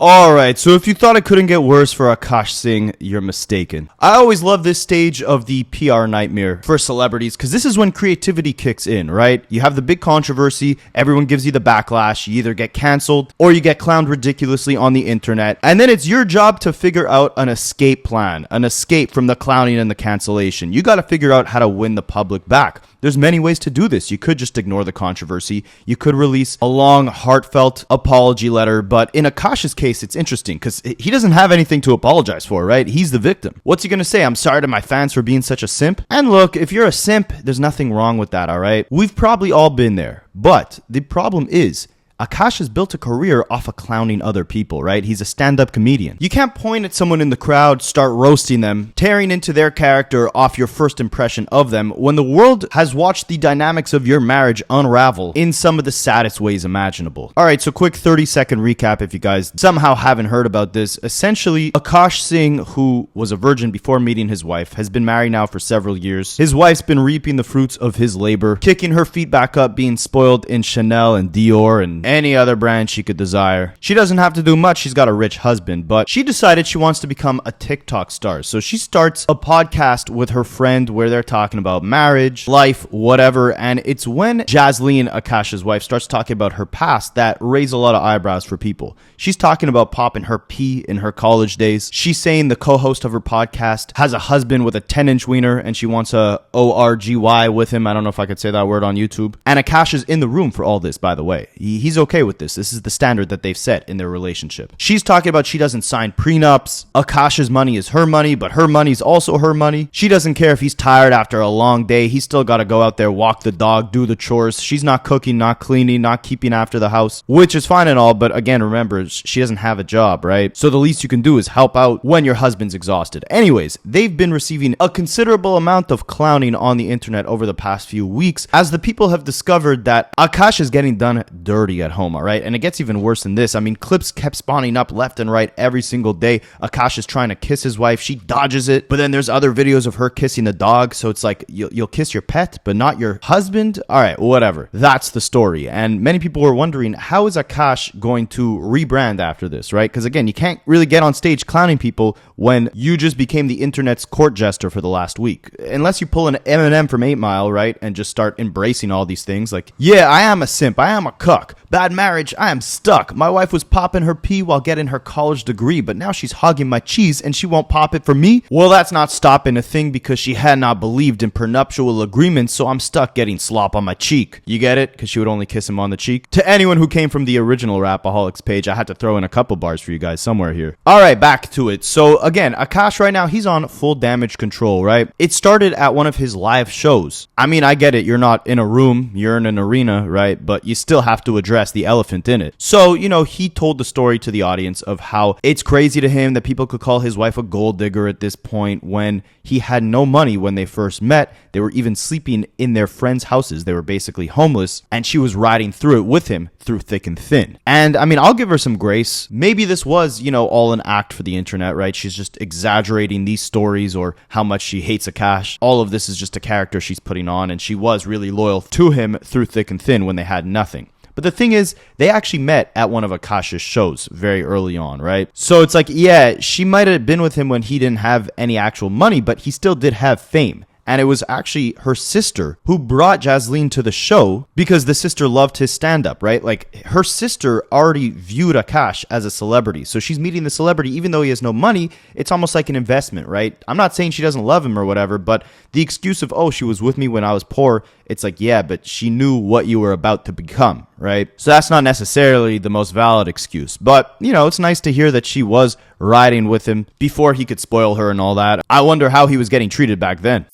Alright, so if you thought it couldn't get worse for Akaash Singh, you're mistaken. I always love this stage of the PR nightmare for celebrities because this is when creativity kicks in, right? You have the big controversy, everyone gives you the backlash, you either get cancelled or you get clowned ridiculously on the internet, and then it's your job to figure out an escape plan, an escape from the clowning and the cancellation. You gotta figure out how to win the public back. There's many ways to do this. You could just ignore the controversy. You could release a long, heartfelt apology letter. But in Akaash's case, it's interesting because he doesn't have anything to apologize for, right? He's the victim. What's he going to say? I'm sorry to my fans for being such a simp? And look, if you're a simp, there's nothing wrong with that, all right? We've probably all been there. But the problem is, Akaash has built a career off of clowning other people, right? He's a stand-up comedian. You can't point at someone in the crowd, start roasting them, tearing into their character off your first impression of them when the world has watched the dynamics of your marriage unravel in some of the saddest ways imaginable. All right, so quick 30-second recap if you guys somehow haven't heard about this. Essentially, Akaash Singh, who was a virgin before meeting his wife, has been married now for several years. His wife's been reaping the fruits of his labor, kicking her feet back up, being spoiled in Chanel and Dior and any other brand she could desire. She doesn't have to do much. She's got a rich husband, but she decided she wants to become a TikTok star. So she starts a podcast with her friend where they're talking about marriage, life, whatever. And it's when Jasleen, Akaash's wife, starts talking about her past that raise a lot of eyebrows for people. She's talking about popping her pee in her college days. She's saying the co-host of her podcast has a husband with a 10-inch wiener and she wants a ORGY with him. I don't know if I could say that word on YouTube. And Akaash is in the room for all this, by the way. He's okay with this. This is the standard that they've set in their relationship. She's talking about she doesn't sign prenups. Akaash's money is her money, but her money's also her money. She doesn't care if he's tired after a long day. He's still got to go out there, walk the dog, do the chores. She's not cooking, not cleaning, not keeping after the house, which is fine and all, but again, remember, she doesn't have a job, right? So the least you can do is help out when your husband's exhausted. Anyways, they've been receiving a considerable amount of clowning on the internet over the past few weeks as the people have discovered that Akaash is getting done dirty at home, all right? And it gets even worse than this. I mean, clips kept spawning up left and right every single day. Akaash is trying to kiss his wife. She dodges it. But then there's other videos of her kissing the dog. So it's like, you'll kiss your pet, but not your husband? All right, whatever. That's the story. And many people were wondering, how is Akaash going to rebrand after this, right? Because again, you can't really get on stage clowning people when you just became the internet's court jester for the last week. Unless you pull an Eminem from 8 Mile, right? And just start embracing all these things like, yeah, I am a simp. I am a cuck. Bad marriage. I am stuck. My wife was popping her pee while getting her college degree, but now she's hogging my cheese and she won't pop it for me? Well, that's not stopping a thing because she had not believed in prenuptial agreements, so I'm stuck getting slop on my cheek. You get it? Because she would only kiss him on the cheek. To anyone who came from the original Rapaholics page, I had to throw in a couple bars for you guys somewhere here. All right, back to it. So again, Akaash right now, he's on full damage control, right? It started at one of his live shows. I mean, I get it. You're not in a room, you're in an arena, right? But you still have to address the elephant in it. So, you know, he told the story to the audience of how it's crazy to him that people could call his wife a gold digger at this point when he had no money when they first met. They were even sleeping in their friends' houses. They were basically homeless, and she was riding through it with him through thick and thin. And I mean, I'll give her some grace. Maybe this was, you know, all an act for the internet, right? She's just exaggerating these stories or how much she hates Akaash. All of this is just a character she's putting on, and she was really loyal to him through thick and thin when they had nothing. But the thing is, they actually met at one of Akaash's shows very early on, right? So it's like, yeah, she might have been with him when he didn't have any actual money, but he still did have fame. And it was actually her sister who brought Jasleen to the show because the sister loved his stand-up, right? Like, her sister already viewed Akaash as a celebrity. So she's meeting the celebrity, even though he has no money, it's almost like an investment, right? I'm not saying she doesn't love him or whatever, but the excuse of, oh, she was with me when I was poor, it's like, yeah, but she knew what you were about to become, right? So that's not necessarily the most valid excuse. But, you know, it's nice to hear that she was riding with him before he could spoil her and all that. I wonder how he was getting treated back then.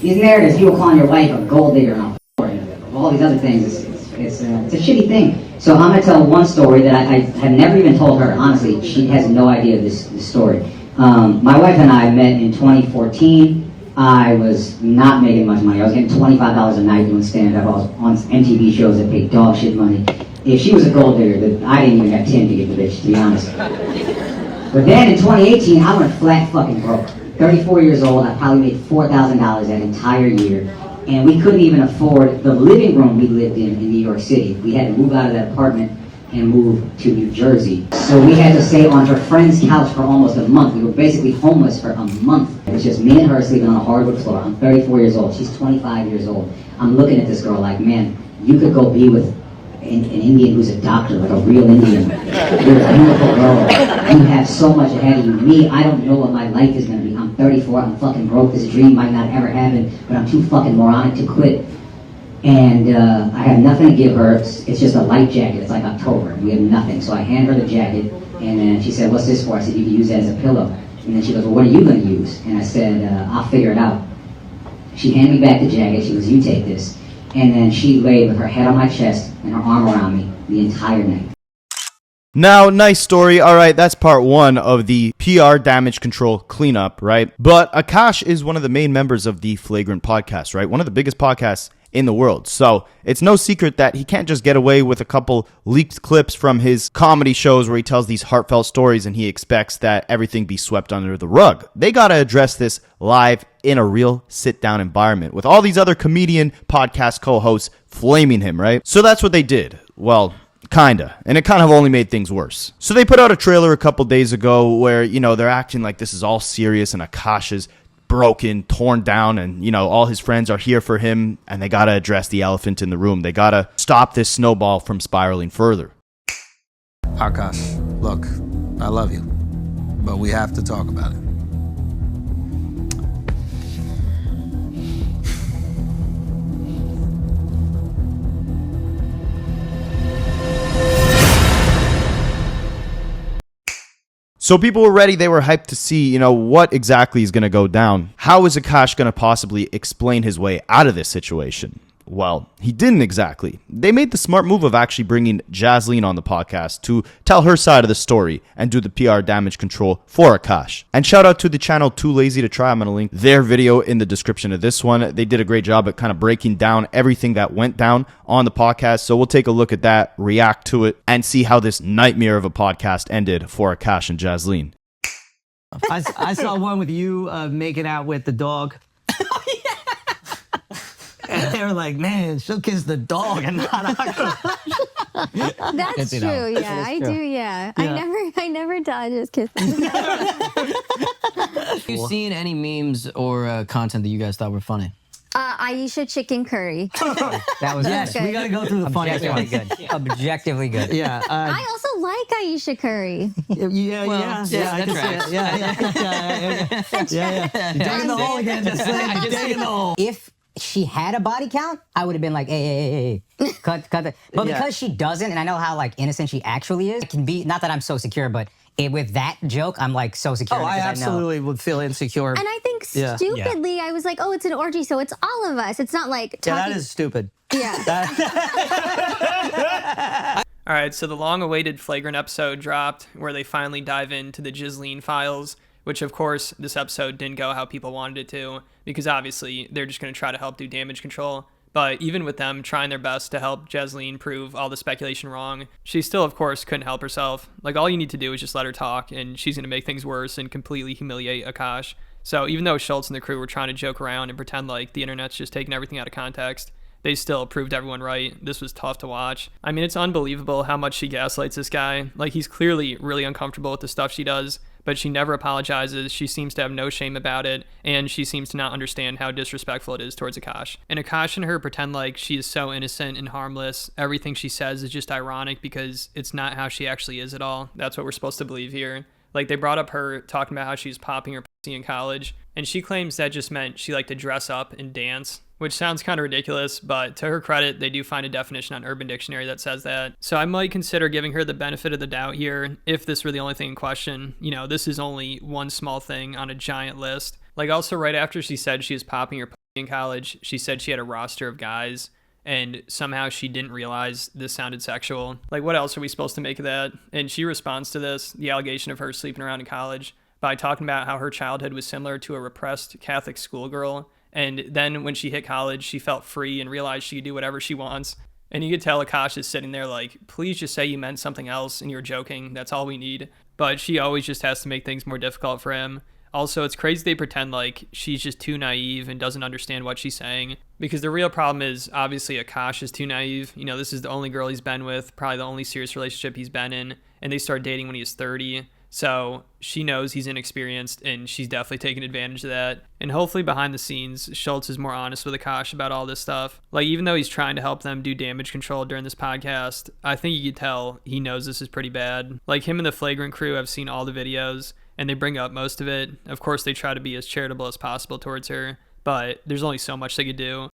These narratives, people calling your wife a gold digger and all these other things, it's a shitty thing. So I'm going to tell one story that I have never even told her. Honestly, she has no idea this story. My wife and I met in 2014. I was not making much money. I was getting $25 a night doing stand-up. I was on MTV shows that paid dog shit money. If she was a gold digger, I didn't even have 10 to get the bitch, to be honest. But then in 2018, I went flat fucking broke. 34 years old, I probably made $4,000 that entire year, and we couldn't even afford the living room we lived in New York City. We had to move out of that apartment and move to New Jersey. So we had to stay on her friend's couch for almost a month. We were basically homeless for a month. It was just me and her sleeping on a hardwood floor. I'm 34 years old. She's 25 years old. I'm looking at this girl like, man, you could go be with an Indian who's a doctor, like a real Indian. You're a beautiful girl. You have so much ahead of you. Me, I don't know what my life is going to be. I'm 34. I'm fucking broke. This dream might not ever happen, but I'm too fucking moronic to quit. And I have nothing to give her. It's just a light jacket. It's like October. We have nothing. So I hand her the jacket, and then she said, what's this for? I said, you can use it as a pillow. And then she goes, well, what are you going to use? And I said, I'll figure it out. She handed me back the jacket. She goes, you take this. And then she laid with her head on my chest and her arm around me the entire night. Now, nice story. All right, that's part one of the PR damage control cleanup, right? But Akaash is one of the main members of the Flagrant podcast, right? One of the biggest podcasts in the world. So it's no secret that he can't just get away with a couple leaked clips from his comedy shows where he tells these heartfelt stories and he expects that everything be swept under the rug. They got to address this live in a real sit-down environment with all these other comedian podcast co-hosts flaming him, right? So that's what they did. Well, kinda. And it kind of only made things worse. So they put out a trailer a couple days ago where, they're acting like this is all serious and Akaash is broken, torn down, and, all his friends are here for him, and they gotta address the elephant in the room. They gotta stop this snowball from spiraling further. Akaash, look, I love you, but we have to talk about it. So people were ready. They were hyped to see, what exactly is going to go down. How is Akaash going to possibly explain his way out of this situation? Well, he didn't exactly. They made the smart move of actually bringing Jasleen on the podcast to tell her side of the story and do the PR damage control for Akaash. And shout out to the channel Too Lazy to Try. I'm going to link their video in the description of this one. They did a great job at kind of breaking down everything that went down on the podcast. So we'll take a look at that, react to it, and see how this nightmare of a podcast ended for Akaash and Jasleen. I saw one with you making out with the dog. And they were like, man, she'll kiss the dog and not Akaash. That's true, yeah. I do, yeah. I never done just kiss them. Have you seen any memes or content that you guys thought were funny? Aisha chicken curry. That was Yes, we got to go through the funny objectively ones. good. Objectively good. Yeah. I also like Aisha curry. Yeah, I that can tracks. see it. Yeah. You're digging the hole again. Just saying, you're digging the hole. If she had a body count, I would have been like, hey, cut the. But because she doesn't, and I know how innocent she actually is, it can be, not that I'm so secure, but with that joke, I'm so secure. Oh, I because absolutely would feel insecure. And I think stupidly, I was like, oh, it's an orgy, so it's all of us. It's not like talking. Yeah, that is stupid. Yeah. All right, so the long-awaited Flagrant episode dropped where they finally dive into the Jasleen files, which, of course, this episode didn't go how people wanted it to, because obviously they're just going to try to help do damage control. But even with them trying their best to help Jasleen prove all the speculation wrong, she still, of course, couldn't help herself. All you need to do is just let her talk, and she's going to make things worse and completely humiliate Akaash. So even though Schultz and the crew were trying to joke around and pretend like the internet's just taking everything out of context, they still proved everyone right. This was tough to watch. I mean, it's unbelievable how much she gaslights this guy. He's clearly really uncomfortable with the stuff she does, but she never apologizes. She seems to have no shame about it, and she seems to not understand how disrespectful it is towards Akaash. And Akaash and her pretend like she is so innocent and harmless. Everything she says is just ironic because it's not how she actually is at all. That's what we're supposed to believe here. They brought up her talking about how she's popping her pussy in college, and she claims that just meant she liked to dress up and dance, which sounds kind of ridiculous, but to her credit, they do find a definition on Urban Dictionary that says that. So I might consider giving her the benefit of the doubt here, if this were the only thing in question. This is only one small thing on a giant list. Also right after she said she was popping her pussy in college, she said she had a roster of guys, and somehow she didn't realize this sounded sexual. What else are we supposed to make of that? And she responds to this, the allegation of her sleeping around in college, by talking about how her childhood was similar to a repressed Catholic schoolgirl. And then when she hit college, she felt free and realized she could do whatever she wants. And you could tell Akaash is sitting there please just say you meant something else and you're joking. That's all we need. But she always just has to make things more difficult for him. Also, it's crazy they pretend like she's just too naive and doesn't understand what she's saying, because the real problem is obviously Akaash is too naive. You know, this is the only girl he's been with, probably the only serious relationship he's been in, and they started dating when he was 30. So she knows he's inexperienced, and she's definitely taking advantage of that. And hopefully behind the scenes, Schultz is more honest with Akaash about all this stuff. Like, even though he's trying to help them do damage control during this podcast, I think you could tell he knows this is pretty bad. Like, him and the Flagrant crew have seen all the videos, and they bring up most of it. Of course, they try to be as charitable as possible towards her, but there's only so much they could do.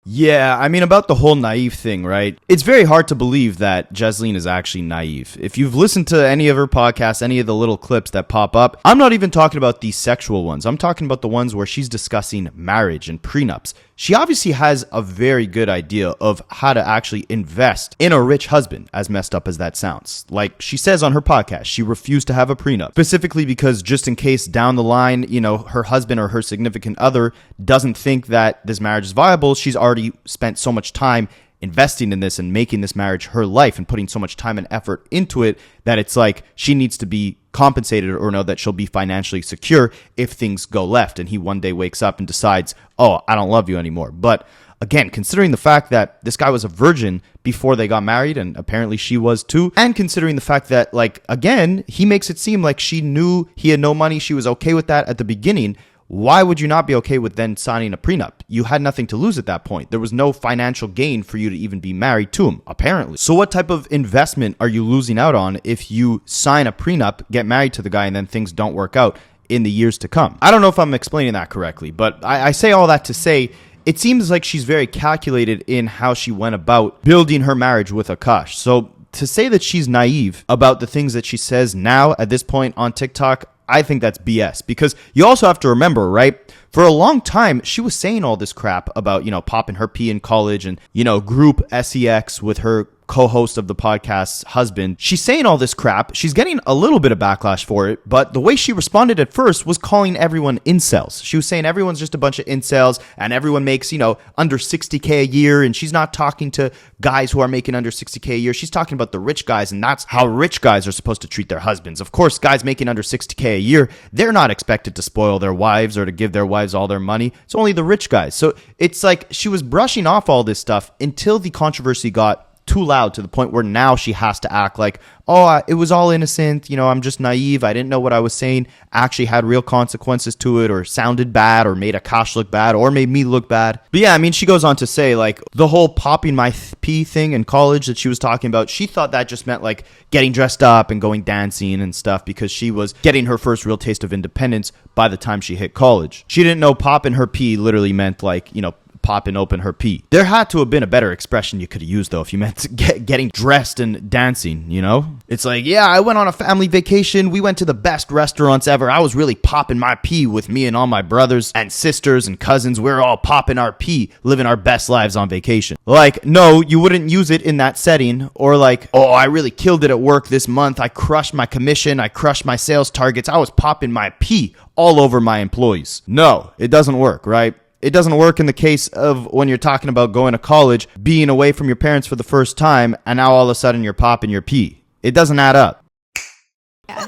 Yeah, I mean, about the whole naive thing, right? It's very hard to believe that Jasleen is actually naive. If you've listened to any of her podcasts, any of the little clips that pop up, I'm not even talking about these sexual ones. I'm talking about the ones where she's discussing marriage and prenups. She obviously has a very good idea of how to actually invest in a rich husband, as messed up as that sounds. Like she says on her podcast, she refused to have a prenup, specifically because just in case down the line, you know, her husband or her significant other doesn't think that this marriage is viable, she's already spent so much time investing in this and making this marriage her life and putting so much time and effort into it that it's like she needs to be compensated or know that she'll be financially secure if things go left and he one day wakes up and decides, oh, I don't love you anymore. But again, considering the fact that this guy was a virgin before they got married, and apparently she was too, and considering the fact that, like, again, he makes it seem like she knew he had no money, she was okay with that at the beginning. Why would you not be okay with then signing a prenup? You had nothing to lose at that point. There was no financial gain for you to even be married to him, apparently. So what type of investment are you losing out on if you sign a prenup, get married to the guy, and then things don't work out in the years to come? I don't know if I'm explaining that correctly, but I say all that to say it seems like she's very calculated in how she went about building her marriage with Akaash. So to say that she's naive about the things that she says now at this point on TikTok, I think that's BS, because you also have to remember, right? For a long time, she was saying all this crap about, you know, popping her pee in college and, you know, group sex with her co-host of the podcast's husband. She's saying all this crap. She's getting a little bit of backlash for it, but the way she responded at first was calling everyone incels. She was saying everyone's just a bunch of incels and everyone makes, you know, under 60K a year, and she's not talking to guys who are making under 60K a year. She's talking about the rich guys, and that's how rich guys are supposed to treat their husbands. Of course, guys making under 60K a year, they're not expected to spoil their wives or to give their wives all their money. It's only the rich guys. So it's like she was brushing off all this stuff until the controversy got too loud to the point where now she has to act like, oh, it was all innocent, you know, I'm just naive, I didn't know what I was saying actually had real consequences to it, or sounded bad, or made Akaash look bad, or made me look bad. But yeah, I mean, she goes on to say, like, the whole popping my pee thing in college that she was talking about, she thought that just meant like getting dressed up and going dancing and stuff, because she was getting her first real taste of independence by the time she hit college. She didn't know popping her pee literally meant, like, you know, pop and open her pee. There had to have been a better expression you could have used, though, if you meant getting dressed and dancing, you know? It's like, yeah, I went on a family vacation. We went to the best restaurants ever. I was really popping my pee with me and all my brothers and sisters and cousins. We're all popping our pee, living our best lives on vacation. Like, no, you wouldn't use it in that setting. Or like, oh, I really killed it at work this month. I crushed my commission. I crushed my sales targets. I was popping my pee all over my employees. No, it doesn't work, right? It doesn't work in the case of when you're talking about going to college, being away from your parents for the first time, and now all of a sudden you're popping your pee. It doesn't add up.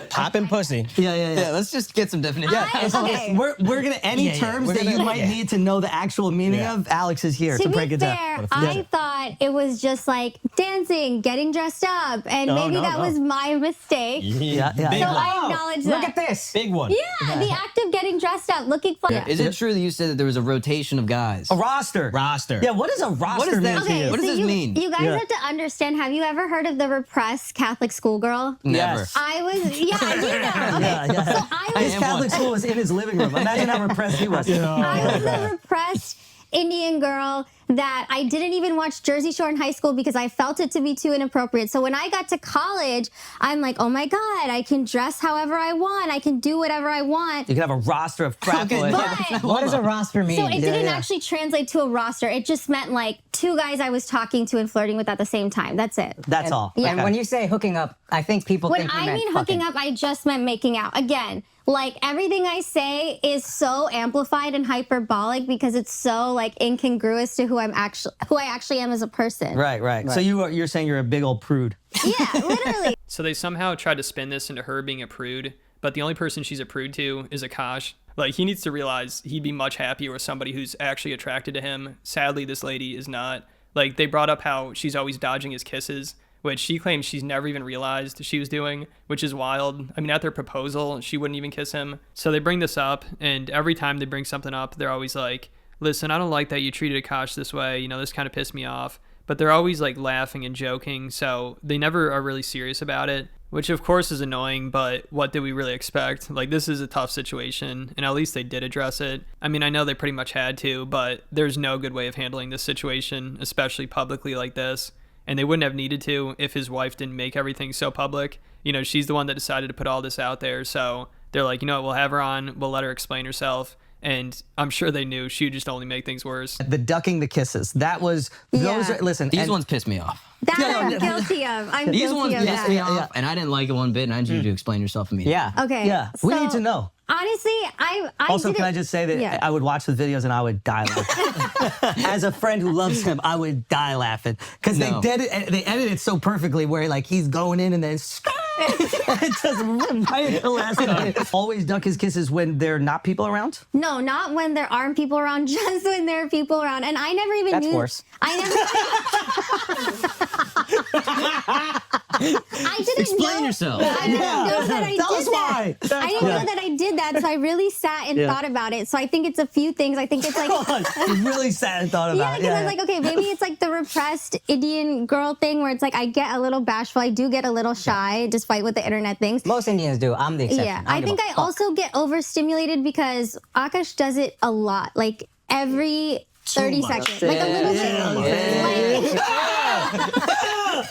Popping pussy. Yeah, let's just get some definition. Okay. We're gonna any terms that you might need to know the actual meaning of. Alex is here to break be it fair, down. I thought it was just like dancing, getting dressed up, and maybe that was my mistake. Yeah. So I acknowledge that. Look at this. Big one. Yeah, the act of getting dressed up, looking fun. Is it true that you said that there was a rotation of guys? A roster. Yeah, what does a roster mean to you? What does this mean? You guys have to understand, have you ever heard of the repressed Catholic schoolgirl? Never. Yes. I was, you know. Okay. So His Catholic school was in his living room. Imagine how repressed he was. I was a repressed Indian girl that I didn't even watch Jersey Shore in high school because I felt it to be too inappropriate. So when I got to college, I'm like, oh my God, I can dress however I want. I can do whatever I want. You can have a roster of frat boys. But What does a roster mean? so it didn't actually translate to a roster. It just meant like two guys I was talking to and flirting with at the same time. That's it. That's all. Yeah. And when you say hooking up, I think people When think you I meant mean hooking fucking. up, I just meant making out. Again, like everything I say is so amplified and hyperbolic because it's so like incongruous to who I actually am as a person. Right. So you're saying you're a big old prude. Yeah, literally. So they somehow tried to spin this into her being a prude, but the only person she's a prude to is Akaash. Like, he needs to realize he'd be much happier with somebody who's actually attracted to him. Sadly, this lady is not. Like, they brought up how she's always dodging his kisses, which she claims she's never even realized she was doing, which is wild. I mean, at their proposal, she wouldn't even kiss him. So they bring this up, and every time they bring something up, they're always like, listen, I don't like that you treated Akaash this way. You know, this kind of pissed me off. But they're always like laughing and joking, so they never are really serious about it, which of course is annoying, but what did we really expect? Like, this is a tough situation, and at least they did address it. I mean, I know they pretty much had to, but there's no good way of handling this situation, especially publicly like this. And they wouldn't have needed to if his wife didn't make everything so public. You know, she's the one that decided to put all this out there, so they're like, you know what, we'll have her on, we'll let her explain herself. And I'm sure they knew she would just only make things worse. The ducking the kisses. That was, those are, listen. These ones pissed me off. That I'm guilty of. I'm These guilty ones of pissed that. me off, and I didn't like it one bit, and I need you to explain yourself immediately. Yeah. Okay. Yeah. We so- need to know. Honestly, I Also, didn't- can I just say that Yeah. I would watch the videos and I would die laughing. As a friend who loves him, I would die laughing because they edited it so perfectly where like he's going in and then it just right at the last minute. Always duck his kisses when there are not people around. No, not when there aren't people around, just when there are people around. And I never even That's knew. worse. I didn't Explain know. yourself. I didn't know that I Tell did us that. why. I didn't know that I did that, so I really sat and thought about it. So I think it's a few things. I think it's like You really sat and thought yeah, about it. because I was like, okay, maybe it's like the repressed Indian girl thing where it's like I get a little bashful, I do get a little shy, despite what the internet thinks. Most Indians do. I'm the exception. Yeah, I I don't think give I a fuck. also get overstimulated because Akaash does it a lot, like every 30 seconds, like a little bit. Like,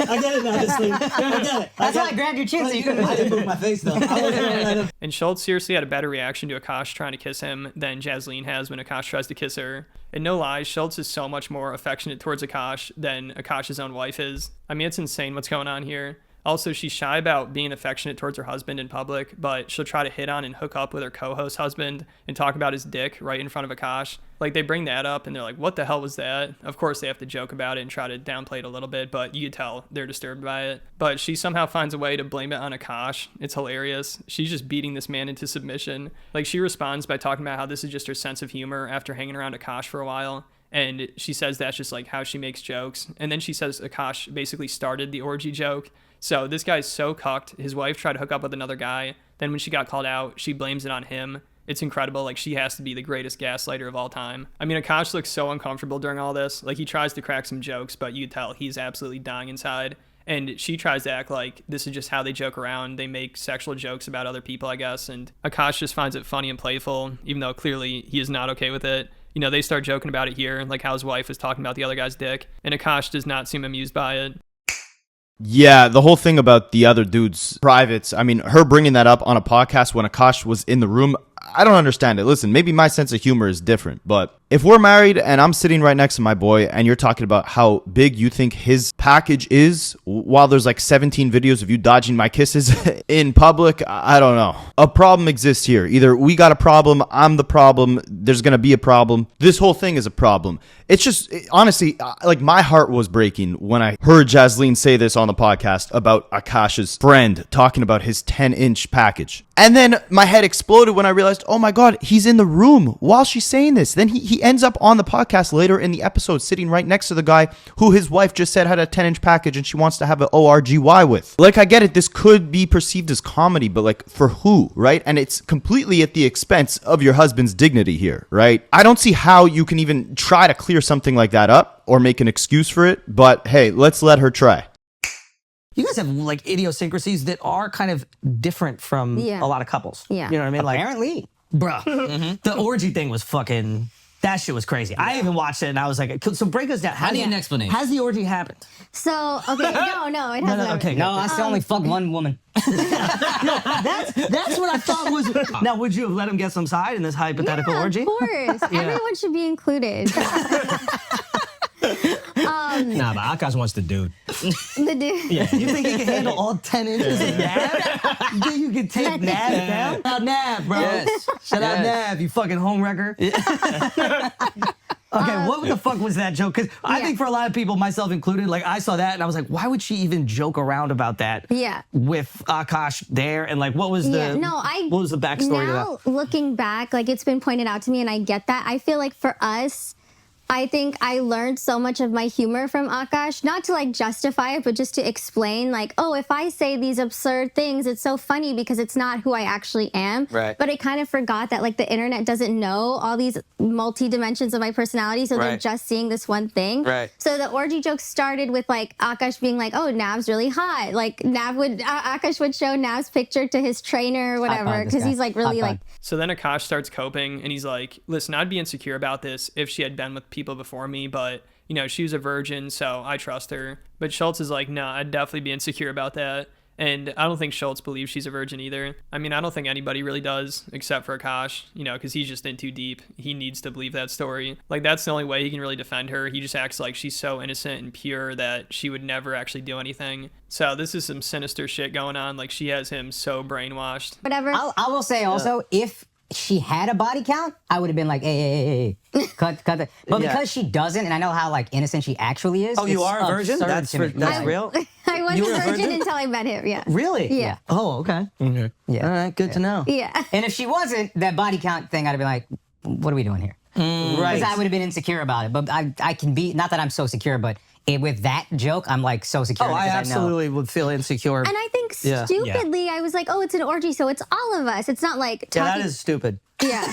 I get it now, this thing. I get it. That's why I grabbed your chin so you couldn't I didn't move my face though. And Schultz seriously had a better reaction to Akaash trying to kiss him than Jasleen has when Akaash tries to kiss her. And no lie, Schultz is so much more affectionate towards Akaash than Akaash's own wife is. I mean, it's insane what's going on here. Also, she's shy about being affectionate towards her husband in public, but she'll try to hit on and hook up with her co-host husband and talk about his dick right in front of Akaash. Like, they bring that up and they're like, what the hell was that? Of course, they have to joke about it and try to downplay it a little bit, but you can tell they're disturbed by it. But she somehow finds a way to blame it on Akaash. It's hilarious. She's just beating this man into submission. Like, she responds by talking about how this is just her sense of humor after hanging around Akaash for a while. And she says that's just like how she makes jokes. And then she says Akaash basically started the orgy joke. So this guy's so cucked. His wife tried to hook up with another guy. Then when she got called out, she blames it on him. It's incredible. Like, she has to be the greatest gaslighter of all time. I mean, Akaash looks so uncomfortable during all this. Like, he tries to crack some jokes, but you tell he's absolutely dying inside. And she tries to act like this is just how they joke around. They make sexual jokes about other people, I guess. And Akaash just finds it funny and playful, even though clearly he is not okay with it. You know, they start joking about it here, like how his wife is talking about the other guy's dick. And Akaash does not seem amused by it. Yeah, the whole thing about the other dude's privates, I mean, her bringing that up on a podcast when Akaash was in the room, I don't understand it. Listen, maybe my sense of humor is different, but if we're married and I'm sitting right next to my boy and you're talking about how big you think his package is while there's like 17 videos of you dodging my kisses in public, I don't know. A problem exists here. Either we got a problem, I'm the problem, there's going to be a problem. This whole thing is a problem. It's just, honestly, like my heart was breaking when I heard Jasleen say this on the podcast about Akaash's friend talking about his 10-inch package. And then my head exploded when I realized, oh my God, he's in the room while she's saying this. Then he ends up on the podcast later in the episode sitting right next to the guy who his wife just said had a 10-inch package and she wants to have an ORGY with. Like, I get it. This could be perceived as comedy, but like, for who, right? And it's completely at the expense of your husband's dignity here, right? I don't see how you can even try to clear something like that up or make an excuse for it, but hey, let's let her try. You guys have like idiosyncrasies that are kind of different from Yeah. a lot of couples. Yeah. You know what I mean? Like, Apparently. bruh, the orgy thing was fucking, that shit was crazy. I even watched it and I was like, so break us down. I need an explanation. Has the orgy happened? So, okay, no, it hasn't. Okay. No, I still only fucked one woman. That's what I thought was. Now, would you have let him get some side in this hypothetical Yeah, orgy? of course. Everyone should be included. Nah, but Akaash wants the dude. The dude. You think he can handle all 10 inches of Nav? You think you can take Nav down? Shout out Nav, bro. Yes. Shout out Yes. Nav, you fucking home wrecker. Okay, what the fuck was that joke? Because I think for a lot of people, myself included, like I saw that and I was like, why would she even joke around about that? Yeah. With Akaash there, and like, what was the what was the backstory to that? Now looking back, like it's been pointed out to me, and I get that. I feel like for us, I think I learned so much of my humor from Akaash, not to like justify it, but just to explain like, oh, if I say these absurd things, it's so funny because it's not who I actually am. Right. But I kind of forgot that like the internet doesn't know all these multi-dimensions of my personality, so they're just seeing this one thing. Right. So the orgy joke started with like Akaash being like, oh, Nav's really hot. Like Akaash would show Nav's picture to his trainer or whatever, because he's like really like. So then Akaash starts coping and he's like, listen, I'd be insecure about this if she had been with people before me, but you know, she was a virgin, so I trust her. But Schultz is like, no, I'd definitely be insecure about that. And I don't think Schultz believes she's a virgin either. I mean, I don't think anybody really does, except for Akaash, you know, because he's just in too deep. He needs to believe that story. Like, that's the only way he can really defend her. He just acts like she's so innocent and pure that she would never actually do anything. So this is some sinister shit going on. Like, she has him so brainwashed. Whatever. I will say also, if she had a body count, I would have been like, hey, cut that. But because she doesn't, and I know how like innocent she actually is. Oh, you are a virgin? That's real? I was a virgin until I met him, yeah. Really? Yeah. Oh, okay. Yeah. All right, good to know. Yeah. And if she wasn't, that body count thing, I'd have been like, what are we doing here? Right. Because I would have been insecure about it. But I can be, not that I'm so secure, but with that joke, I'm like so secure. Oh, I absolutely would feel insecure. And I think stupidly, I was like, oh, it's an orgy, so it's all of us. It's not like Yeah, that is stupid. Yeah.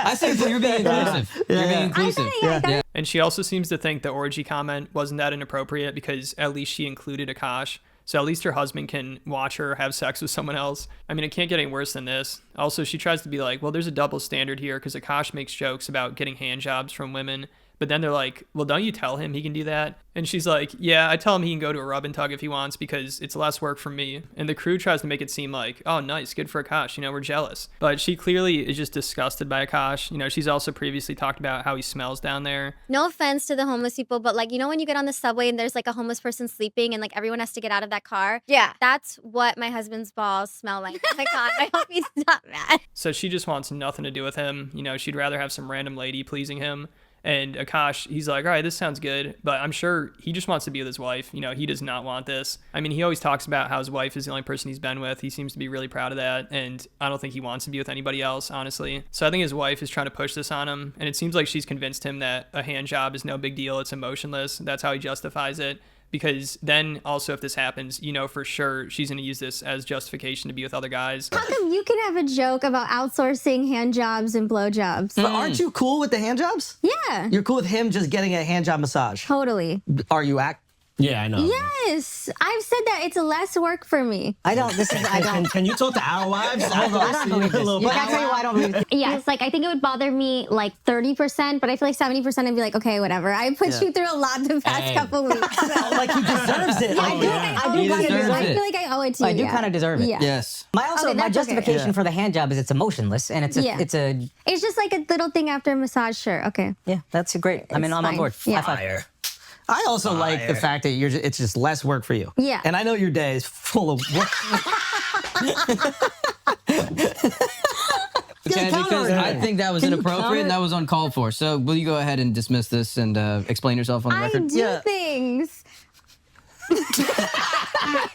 I say you're being inclusive. You're being inclusive. And she also seems to think the orgy comment wasn't that inappropriate because at least she included Akaash. So at least her husband can watch her have sex with someone else. I mean, it can't get any worse than this. Also, she tries to be like, well, there's a double standard here because Akaash makes jokes about getting hand jobs from women. But then they're like, well, don't you tell him he can do that? And she's like, yeah, I tell him he can go to a rub and tug if he wants because it's less work for me. And the crew tries to make it seem like, oh, nice, good for Akaash, you know, we're jealous. But she clearly is just disgusted by Akaash. You know, she's also previously talked about how he smells down there. No offense to the homeless people, but like, you know, when you get on the subway and there's like a homeless person sleeping and like everyone has to get out of that car? Yeah. That's what my husband's balls smell like. Oh my God, I hope he's not mad. So she just wants nothing to do with him. You know, she'd rather have some random lady pleasing him. And Akaash, he's like, all right, this sounds good, but I'm sure he just wants to be with his wife. You know, he does not want this. I mean, he always talks about how his wife is the only person he's been with. He seems to be really proud of that, and I don't think he wants to be with anybody else, honestly. So I think his wife is trying to push this on him, and it seems like she's convinced him that a hand job is no big deal. It's emotionless. That's how he justifies it. Because then also if this happens, you know for sure she's going to use this as justification to be with other guys. How come you can have a joke about outsourcing hand jobs and blowjobs? But aren't you cool with the hand jobs? Yeah. You're cool with him just getting a hand job massage? Totally. Are you Yeah, I know. Yes. I've said that it's less work for me. I don't, Can you talk to our wives? I don't believe this. Look, I tell you why I don't believe this. Yes, like I think it would bother me like 30%, but I feel like 70% I'd be like, okay, whatever. I put you through a lot the past couple weeks. So. Like he deserves it. I do I feel like I owe it to you. I do kind of deserve it. Yeah. Yes. My justification for the hand job is it's emotionless and it's just like a little thing after a massage. Sure. Okay. Yeah, that's great. I mean, I'm on board. Yeah. High five. I also like the fact that it's just less work for you. Yeah. And I know your day is full of work. Okay, because I think that was inappropriate and that was uncalled for. So will you go ahead and dismiss this and explain yourself on the record? I do things.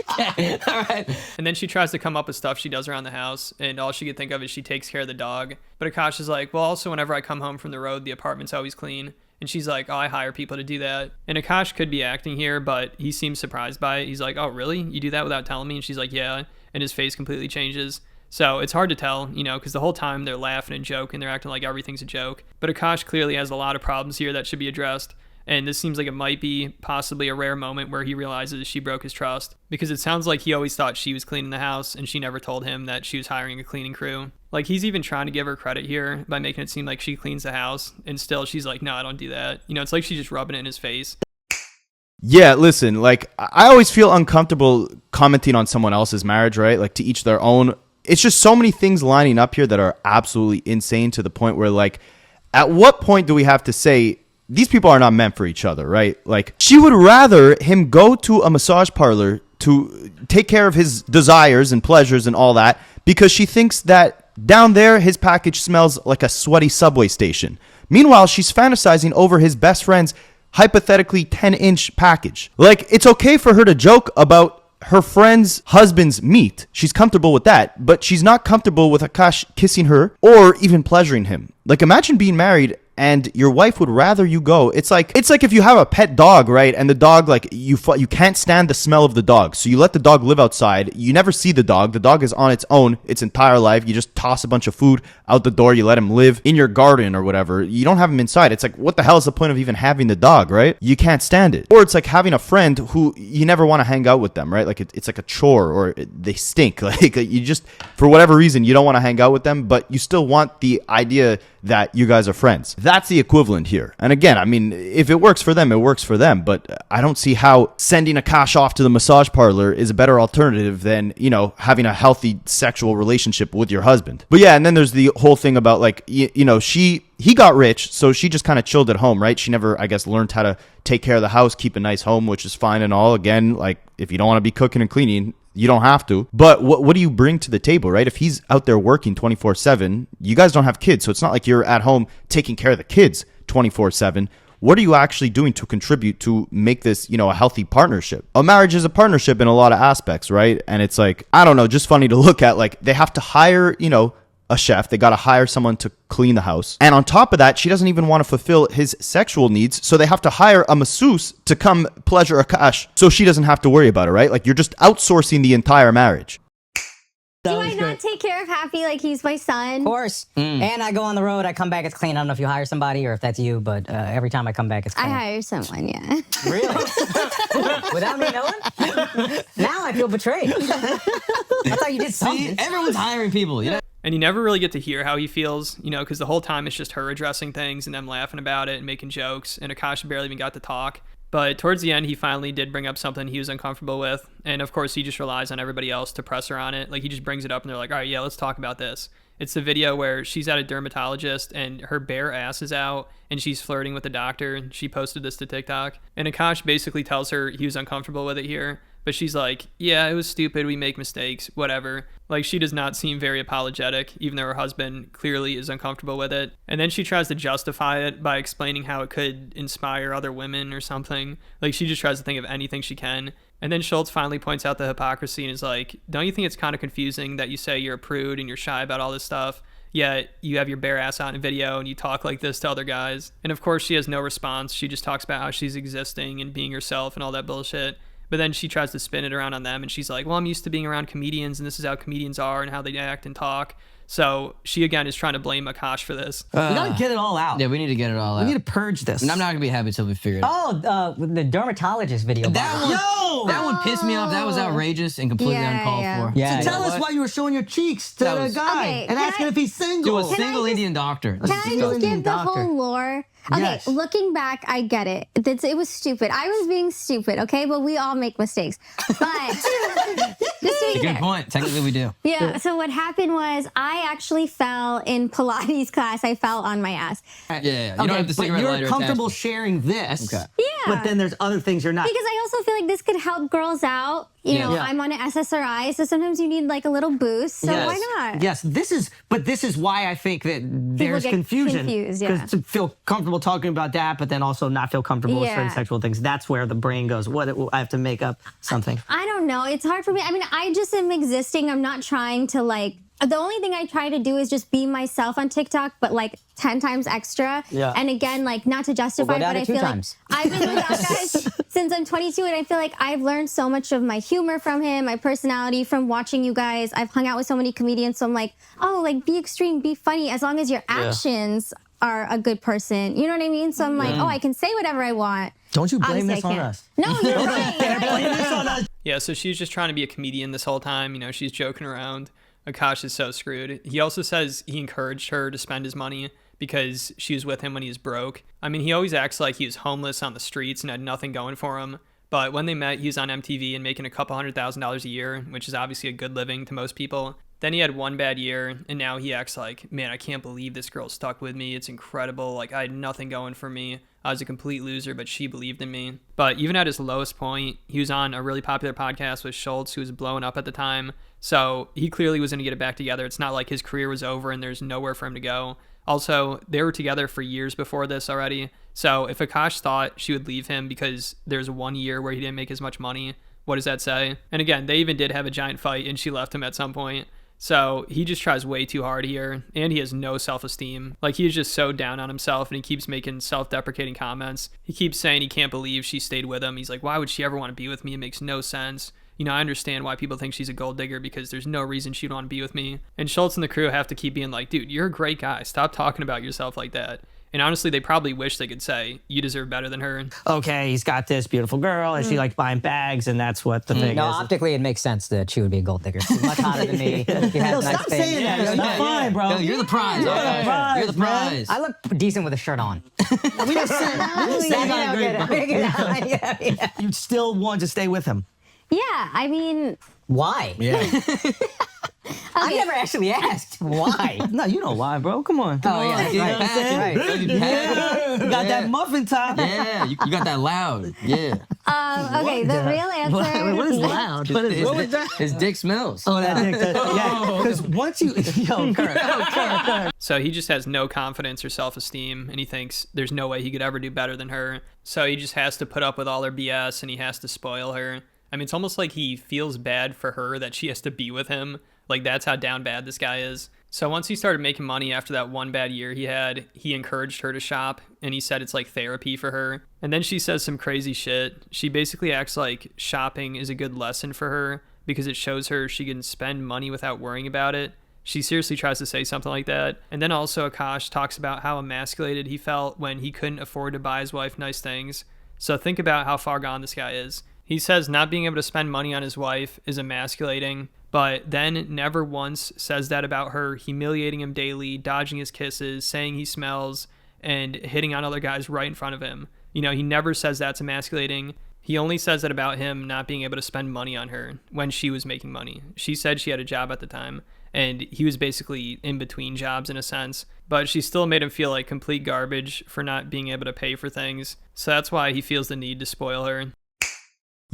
Okay. All right. And then she tries to come up with stuff she does around the house, and all she could think of is she takes care of the dog. But Akaash is like, well, also whenever I come home from the road, the apartment's always clean. And she's like, oh, I hire people to do that. And Akaash could be acting here, but he seems surprised by it. He's like, oh, really? You do that without telling me? And she's like, yeah. And his face completely changes. So it's hard to tell, you know, because the whole time they're laughing and joking. They're acting like everything's a joke. But Akaash clearly has a lot of problems here that should be addressed. And this seems like it might be possibly a rare moment where he realizes she broke his trust. Because it sounds like he always thought she was cleaning the house and she never told him that she was hiring a cleaning crew. Like, he's even trying to give her credit here by making it seem like she cleans the house. And still she's like, no, I don't do that. You know, it's like she's just rubbing it in his face. Yeah, listen, like, I always feel uncomfortable commenting on someone else's marriage, right? Like, to each their own. It's just so many things lining up here that are absolutely insane to the point where, like, at what point do we have to say, these people are not meant for each other, right? Like, she would rather him go to a massage parlor to take care of his desires and pleasures and all that because she thinks that down there, his package smells like a sweaty subway station. Meanwhile, she's fantasizing over his best friend's hypothetically 10-inch package. Like, it's okay for her to joke about her friend's husband's meat. She's comfortable with that, but she's not comfortable with Akaash kissing her or even pleasuring him. Like, imagine being married and your wife would rather you go. It's like if you have a pet dog, right? And the dog, like, you can't stand the smell of the dog. So you let the dog live outside. You never see the dog. The dog is on its own its entire life. You just toss a bunch of food out the door. You let him live in your garden or whatever. You don't have him inside. It's like, what the hell is the point of even having the dog, right? You can't stand it. Or it's like having a friend who you never want to hang out with them, right? Like, it's like a chore, or they stink. Like, you just, for whatever reason, you don't want to hang out with them, but you still want the idea that you guys are friends. That's the equivalent here. And again, I mean, if it works for them, it works for them. But I don't see how sending Akaash off to the massage parlor is a better alternative than, you know, having a healthy sexual relationship with your husband. But yeah, and then there's the whole thing about, like, you know, he got rich, so she just kind of chilled at home, right? She never, I guess, learned how to take care of the house, keep a nice home, which is fine and all. Again, like, if you don't want to be cooking and cleaning, you don't have to. But what do you bring to the table, right? If he's out there working 24/7, you guys don't have kids, so it's not like you're at home taking care of the kids 24/7. What are you actually doing to contribute to make this, you know, a healthy partnership? A marriage is a partnership in a lot of aspects, right? And it's like, I don't know, just funny to look at. Like, they have to hire, you know, a chef. They got to hire someone to clean the house. And on top of that, she doesn't even want to fulfill his sexual needs. So they have to hire a masseuse to come pleasure Akaash so she doesn't have to worry about it, right? Like, you're just outsourcing the entire marriage. Do I not take care of Happy like he's my son? Of course. And I go on the road, I come back, it's clean. I don't know if you hire somebody or if that's you, but every time I come back, it's clean. I hire someone, yeah. Really? Without me knowing? Now I feel betrayed. I thought you did something. Everyone's hiring people, you know? And you never really get to hear how he feels, you know, because the whole time it's just her addressing things and them laughing about it and making jokes, and Akaash barely even got to talk. But towards the end, he finally did bring up something he was uncomfortable with. And of course, he just relies on everybody else to press her on it. Like, he just brings it up and they're like, all right, yeah, let's talk about this. It's the video where she's at a dermatologist and her bare ass is out and she's flirting with the doctor. And she posted this to TikTok. And Akaash basically tells her he was uncomfortable with it here. But she's like, yeah, it was stupid. We make mistakes, whatever. Like, she does not seem very apologetic, even though her husband clearly is uncomfortable with it. And then she tries to justify it by explaining how it could inspire other women or something. Like, she just tries to think of anything she can. And then Schultz finally points out the hypocrisy and is like, don't you think it's kind of confusing that you say you're a prude and you're shy about all this stuff, yet you have your bare ass out in video and you talk like this to other guys? And of course, she has no response. She just talks about how she's existing and being herself and all that bullshit. But then she tries to spin it around on them and she's like, well, I'm used to being around comedians and this is how comedians are and how they act and talk. So she, again, is trying to blame Akaash for this. We gotta get it all out. Yeah, we need to get it all out. We need to purge this. And I'm not gonna be happy till we figure it out. Oh, the dermatologist video. That one pissed me off. That was outrageous and completely uncalled for. Yeah. So tell us why you were showing your cheeks to the guy Okay, and can asking I- if he's single. To a single Indian doctor. Can I just give the whole lore? Okay, Yes. looking back, I get it. It was stupid. I was being stupid, okay? But we all make mistakes. But just to be Good fair. point. Technically, we do. Yeah, so what happened was I actually fell in Pilates class. I fell on my ass. Yeah. You don't have the but cigarette you're lighter comfortable attached. sharing this. Okay. Yeah. But then there's other things you're not. Because I also feel like this could help girls out. You know, Yeah. I'm on an SSRI, so sometimes you need like a little boost. So Yes. why not? Yes, this is why I think that there's get confusion. confused, yeah. Because to feel comfortable talking about that, but then also not feel comfortable with certain Yeah. sexual things, that's where the brain goes, what, I have to make up something. I don't know. It's hard for me. I mean, I just am existing. I'm not trying to like. The only thing I try to do is just be myself on TikTok, but like 10 times extra. Yeah. And again, like not to justify, We'll go down but to I 2 feel times. like I've been with Akaash since I'm 22, and I feel like I've learned so much of my humor from him, my personality from watching you guys. I've hung out with so many comedians, so I'm like, oh, like be extreme, be funny, as long as your actions are a good person. You know what I mean? So I'm like, oh, I can say whatever I want. Don't you blame Obviously, this I on can't. us. No, you're right. You're right. Yeah, so she's just trying to be a comedian this whole time. You know, she's joking around. Akaash is so screwed. He also says he encouraged her to spend his money because she was with him when he was broke. I mean, he always acts like he was homeless on the streets and had nothing going for him. But when they met, he was on MTV and making a couple $100,000 a year, which is obviously a good living to most people. Then he had one bad year, and now he acts like, man, I can't believe this girl stuck with me. It's incredible. Like, I had nothing going for me. I was a complete loser, but she believed in me. But even at his lowest point, he was on a really popular podcast with Schultz, who was blowing up at the time. So he clearly was going to get it back together. It's not like his career was over and there's nowhere for him to go. Also, they were together for years before this already. So if Akaash thought she would leave him because there's 1 year where he didn't make as much money, what does that say? And again, they even did have a giant fight and she left him at some point. So he just tries way too hard here, and he has no self-esteem. Like, he is just so down on himself, and he keeps making self-deprecating comments. He keeps saying he can't believe she stayed with him. He's like, why would she ever want to be with me? It makes no sense. You know, I understand why people think she's a gold digger because there's no reason she'd want to be with me. And Schultz and the crew have to keep being like, dude, you're a great guy. Stop talking about yourself like that. And honestly, they probably wish they could say, you deserve better than her. Okay, he's got this beautiful girl, and she likes buying bags, and that's what the thing No, is. optically, it makes sense that she would be a gold digger. She's much hotter than me. She has nice Stop things. saying that. You're fine, bro. Yo, you're the prize. You're the prize, You're the man. prize. I look decent with a shirt on. We just said Yeah. you still want to stay with him. Yeah, I mean, Why? Yeah. I never actually asked why. No, you know why, bro. Come on. Oh, yeah, You right. pack, Right. you pack. Yeah. You got that muffin top. Yeah, you got that loud. Yeah. okay, the real answer. What is loud? What was that? His dick smells. Oh, that dick. Yeah, because once you... Yo, Kurt. So he just has no confidence or self-esteem, and he thinks there's no way he could ever do better than her. So he just has to put up with all her BS, and he has to spoil her. I mean, it's almost like he feels bad for her that she has to be with him. Like, that's how down bad this guy is. So once he started making money after that one bad year he had, he encouraged her to shop, and he said it's like therapy for her. And then she says some crazy shit. She basically acts like shopping is a good lesson for her because it shows her she can spend money without worrying about it. She seriously tries to say something like that. And then also Akaash talks about how emasculated he felt when he couldn't afford to buy his wife nice things. So think about how far gone this guy is. He says not being able to spend money on his wife is emasculating, but then never once says that about her, humiliating him daily, dodging his kisses, saying he smells, and hitting on other guys right in front of him. You know, he never says that's emasculating. He only says that about him not being able to spend money on her when she was making money. She said she had a job at the time, and he was basically in between jobs in a sense, but she still made him feel like complete garbage for not being able to pay for things. So that's why he feels the need to spoil her.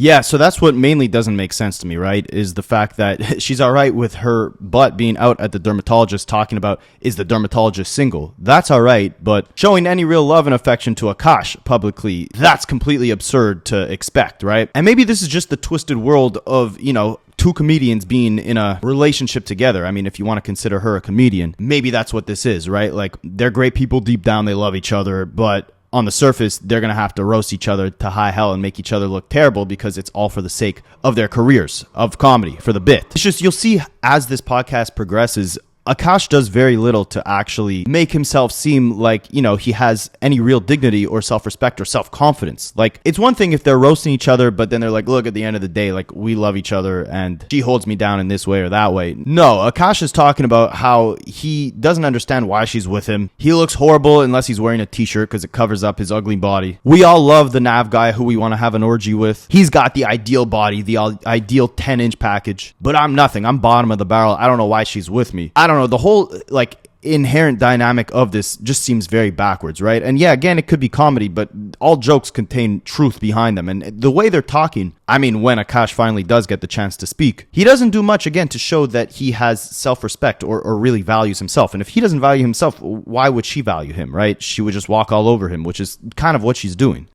Yeah, so that's what mainly doesn't make sense to me, right? Is the fact that she's all right with her butt being out at the dermatologist talking about, is the dermatologist single? That's all right, but showing any real love and affection to Akaash publicly, that's completely absurd to expect, right? And maybe this is just the twisted world of, you know, two comedians being in a relationship together. I mean, if you want to consider her a comedian, maybe that's what this is, right? Like, they're great people deep down, they love each other, but on the surface, they're going to have to roast each other to high hell and make each other look terrible because it's all for the sake of their careers, of comedy, for the bit. It's just, you'll see as this podcast progresses, Akaash does very little to actually make himself seem like, you know, he has any real dignity or self-respect or self-confidence. Like, it's one thing if they're roasting each other, but then they're like, look, at the end of the day, like, we love each other and she holds me down in this way or that way. No, Akaash is talking about how he doesn't understand why she's with him. He looks horrible unless he's wearing a t-shirt because it covers up his ugly body. We all love the Nav guy who we want to have an orgy with. He's got the ideal body, the ideal 10-inch package, but I'm nothing. I'm bottom of the barrel. I don't know why she's with me. I don't know. The whole, like, inherent dynamic of this just seems very backwards, right? And yeah, again, it could be comedy, but all jokes contain truth behind them. And the way they're talking, I mean, when Akaash finally does get the chance to speak, he doesn't do much, again, to show that he has self-respect or really values himself. And if he doesn't value himself, why would she value him, right? She would just walk all over him, which is kind of what she's doing.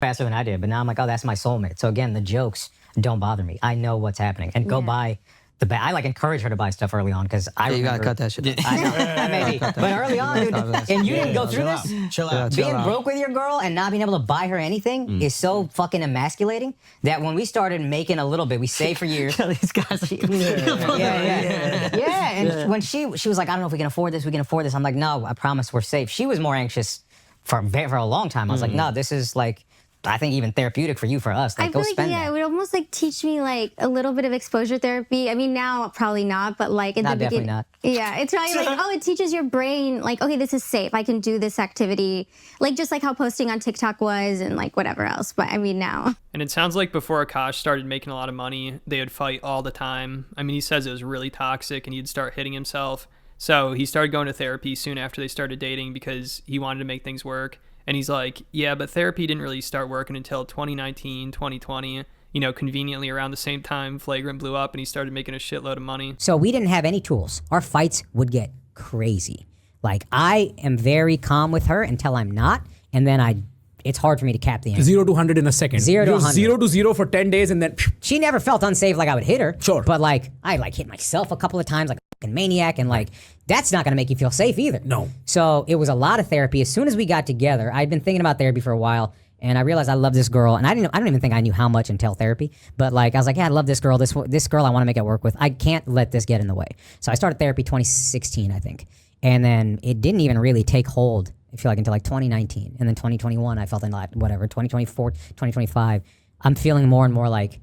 Faster than I did, but now I'm like, oh, that's my soulmate. So again, the jokes don't bother me. I know what's happening. And go buy the bag. I like encourage her to buy stuff early on because I You remember. gotta cut that shit. I know, that may be. But early on, dude, and you didn't go through this. Chill out. Being broke with your girl and not being able to buy her anything is so fucking emasculating that when we started making a little bit, we saved for years. These guys. Yeah. And when she was like, I don't know if we can afford this, I'm like, no, I promise we're safe. She was more anxious for a long time. I was like, no, this is like, I think even therapeutic for you, for us. Like, I go feel like, spend yeah, that. it would almost like teach me like a little bit of exposure therapy. I mean, now probably not, but like in the Definitely beginning. not. Yeah, it's probably like, oh, it teaches your brain like, okay, this is safe. I can do this activity. Like just like how posting on TikTok was and like whatever else. But I mean, now. And it sounds like before Akaash started making a lot of money, they would fight all the time. I mean, he says it was really toxic and he'd start hitting himself. So he started going to therapy soon after they started dating because he wanted to make things work. And he's like, yeah, but therapy didn't really start working until 2019, 2020, conveniently around the same time Flagrant blew up and he started making a shitload of money. So we didn't have any tools. Our fights would get crazy. Like, I am very calm with her until I'm not, and then it's hard for me to cap the energy. 0 to 100 in a second. 0 to 100. 0 to 0 for 10 days and then... She never felt unsafe like I would hit her. Sure. But like, I like hit myself a couple of times like a fucking maniac, and like, that's not gonna make you feel safe either. No. So it was a lot of therapy. As soon as we got together, I'd been thinking about therapy for a while, and I realized I love this girl, and I don't even think I knew how much until therapy, but like, I was like, yeah, I love this girl. This girl I want to make it work with. I can't let this get in the way. So I started therapy 2016, I think. And then it didn't even really take hold, I feel like, until like 2019. And then 2021, I felt in like, whatever, 2024, 2025, I'm feeling more and more like,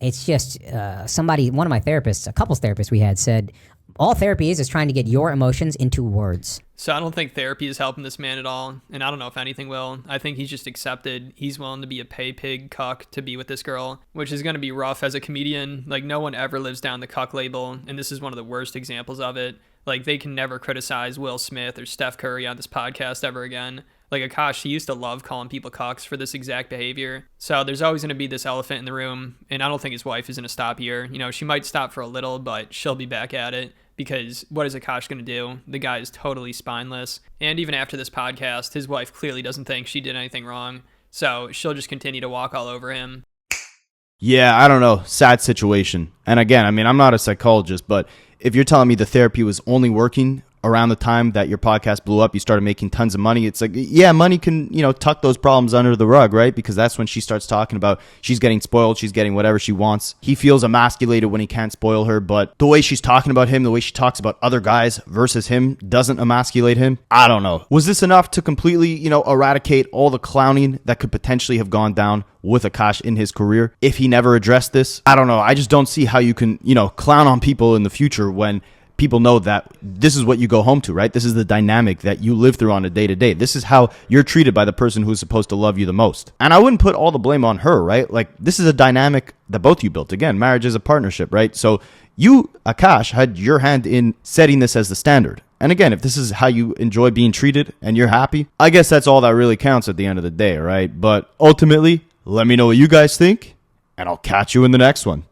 it's just one of my therapists, a couples therapist we had, said, all therapy is trying to get your emotions into words. So I don't think therapy is helping this man at all. And I don't know if anything will. I think he's just accepted he's willing to be a pay pig cuck to be with this girl, which is going to be rough as a comedian. Like, no one ever lives down the cuck label. And this is one of the worst examples of it. Like, they can never criticize Will Smith or Steph Curry on this podcast ever again. Like, Akaash, he used to love calling people cucks for this exact behavior. So there's always going to be this elephant in the room. And I don't think his wife is going to stop here. She might stop for a little, but she'll be back at it. Because what is Akaash going to do? The guy is totally spineless. And even after this podcast, his wife clearly doesn't think she did anything wrong. So she'll just continue to walk all over him. Yeah, I don't know. Sad situation. And again, I mean, I'm not a psychologist, but if you're telling me the therapy was only working around the time that your podcast blew up, you started making tons of money, it's like, yeah, money can, tuck those problems under the rug, right? Because that's when she starts talking about she's getting spoiled, she's getting whatever she wants. He feels emasculated when he can't spoil her, but the way she's talking about him, the way she talks about other guys versus him doesn't emasculate him. I don't know. Was this enough to completely, eradicate all the clowning that could potentially have gone down with Akaash in his career if he never addressed this? I don't know. I just don't see how you can, clown on people in the future when people know that this is what you go home to, right? This is the dynamic that you live through on a day-to-day. This is how you're treated by the person who's supposed to love you the most. And I wouldn't put all the blame on her, right? Like, this is a dynamic that both you built. Again, marriage is a partnership, right? So you, Akaash, had your hand in setting this as the standard. And again, if this is how you enjoy being treated and you're happy, I guess that's all that really counts at the end of the day, right? But ultimately, let me know what you guys think, and I'll catch you in the next one.